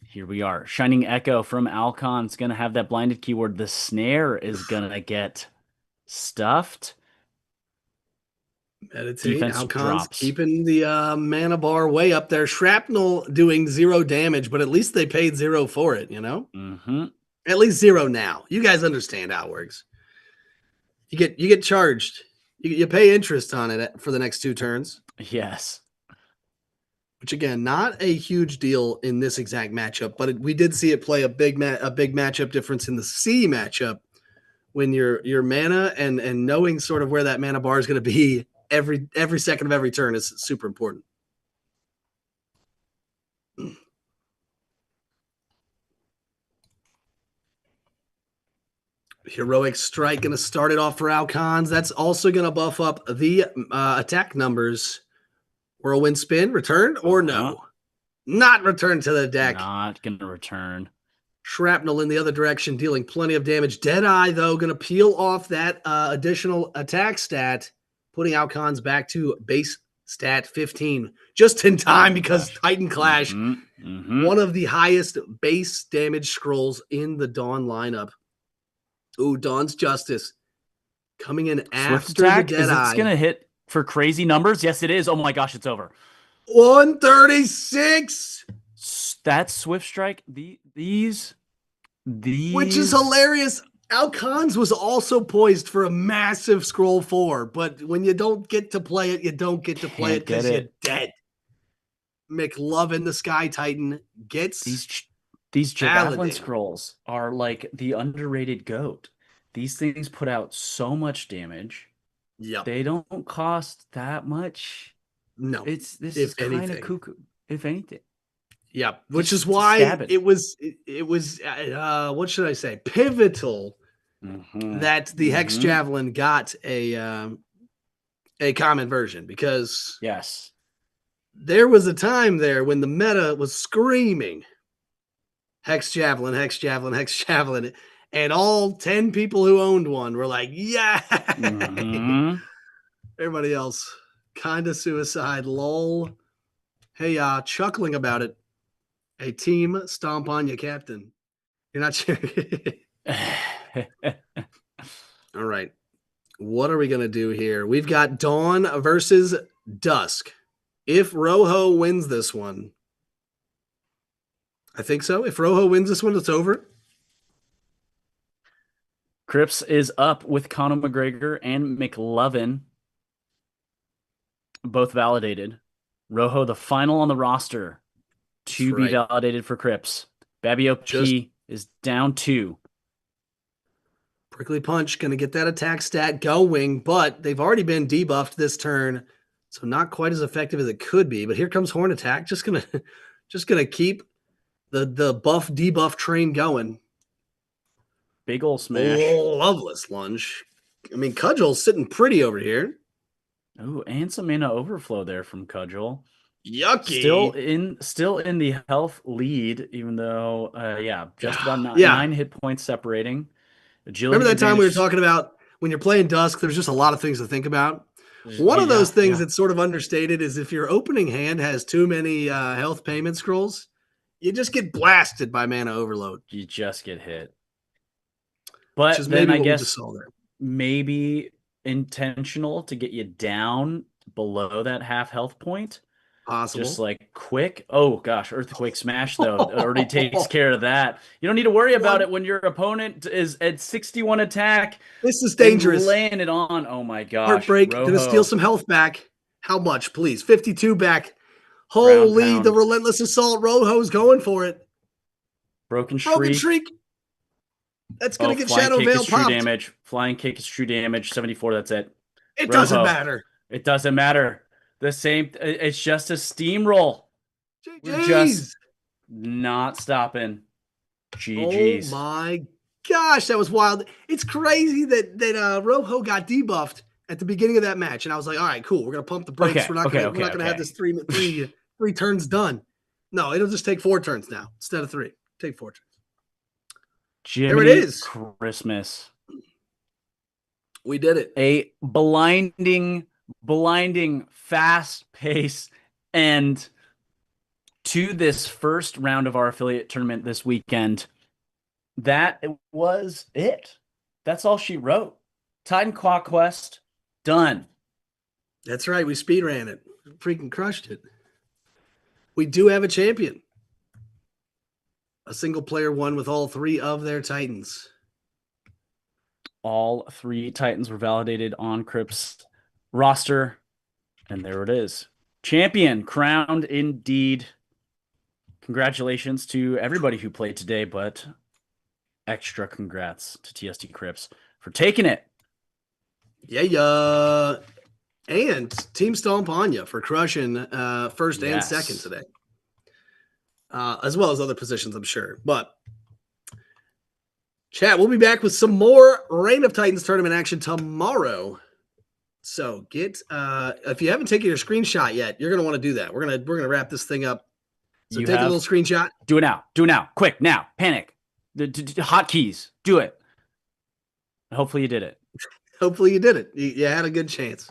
Here we are. Shining Echo from Alcon's going to have that blinded keyword. The snare is going to get stuffed. Meditate. Defense Alcons drops. keeping the mana bar way up there. Shrapnel doing 0 damage, but at least they paid 0 for it, you know? Mm-hmm. At least 0 now. You guys understand how it works. You get charged. You pay interest on it for the next 2 turns. Yes. Which again, not a huge deal in this exact matchup, but we did see it play a big matchup difference in the C matchup when your mana and knowing sort of where that mana bar is going to be every second of every turn is super important. Heroic Strike going to start it off for Alcons. That's also going to buff up the attack numbers. Whirlwind Spin, return or no? Not return to the deck. Not going to return. Shrapnel in the other direction, dealing plenty of damage. Deadeye, though, going to peel off that additional attack stat, putting Alcons back to base stat 15. Just in time because Titan Clash, one of the highest base damage scrolls in the Dawn lineup. Ooh, Dawn's Justice coming in Swift after attack? the Is Deadeye. it going to hit for crazy numbers? Yes, it is. Oh my gosh, it's over. 136. That Swift Strike, these. Which is hilarious. Alcons was also poised for a massive scroll 4, but when you don't get to play it, you don't get to play it because you're dead. McLovin, the Sky Titan, gets these Javelin scrolls are like the underrated goat. These things put out so much damage. Yep. They don't cost that much. No. This is kind of cuckoo, if anything. Yeah, which is why it was what should I say? Pivotal that the Hex Javelin got a common version, because yes, there was a time there when the meta was screaming Hex Javelin, Hex Javelin, Hex Javelin, and all 10 people who owned one were like, yeah. Everybody else kind of suicide, lol. Hey, chuckling about it. A team stomp on you, Captain. You're not sure. All right. What are we going to do here? We've got Dawn versus Dusk. If Rojo wins this one, I think so. If Rojo wins this one, it's over. Crips is up with Conor McGregor and McLovin. Both validated. Rojo, the final on the roster to be validated for Crips. Babby OP is down 2. Prickly Punch going to get that attack stat going, but they've already been debuffed this turn, so not quite as effective as it could be. But here comes Horn Attack, just gonna keep the buff debuff train going. Big ol' smash. Oh, Loveless Lunge. I mean, Cudgel's sitting pretty over here. Oh, and some mana overflow there from Cudgel. Still Yucky. in the health lead, even though yeah, just about Yeah. nine hit points separating. Remember Agility that time we were advantage. talking about when you're playing Dusk, there's just a lot of things to think about. One of those Yeah, things yeah. that's sort of understated is if your opening hand has too many health payment scrolls, you just get blasted by mana overload, You just get hit. which But is then maybe I what we just guess saw there. maybe intentional to get you down below that half health point. Just Possible. like quick. Oh gosh, Earthquake Smash though already takes care of that. You don't need to worry about One, it when your opponent is at 61 attack this is and dangerous. laying it on. Oh my gosh, Heartbreak. Gonna steal Rojo, some health back. How much, please? 52 back. ground Holy, the pound, relentless assault. Rojo's going for it. broken Broken shriek. Shriek. That's Oh, gonna get flying Shadow kick Veil is true popped. damage. Flying kick is true damage. 74. That's it. It doesn't Rojo. matter. It doesn't matter. The same. It's just a steamroll. We're just GG's. not stopping. Oh GG's. my gosh, that was wild. It's crazy that Rojo got debuffed at the beginning of that match, and I was like, all right, cool. We're gonna pump the brakes. Okay. Okay. We're Okay. not gonna have this Okay. three turns done. No, it'll just take 4 turns now instead of 3. Take 4 turns. There it Jiminy is. Christmas. We did it. A blinding, fast pace end to this first round of our affiliate tournament this weekend. That was it. That's all she wrote. Titan Conquest done. That's right. We speed ran it. Freaking crushed it. We do have a champion. A single player won with all 3 of their Titans. All 3 Titans were validated on Crip's roster. And there it is. Champion crowned indeed. Congratulations to everybody who played today, but extra congrats to TST Crips for taking it. Yeah. And Team Stomp on you for crushing first and second Yes. today. As well as other positions, I'm sure. But chat, we'll be back with some more Reign of Titans tournament action tomorrow. So get if you haven't taken your screenshot yet, you're gonna want to do that. We're gonna wrap this thing up. So You take a little have screenshot. do it now. Do it now. Quick, now. Panic. The hotkeys. Do it. Hopefully you did it. Hopefully you did it. You had a good chance.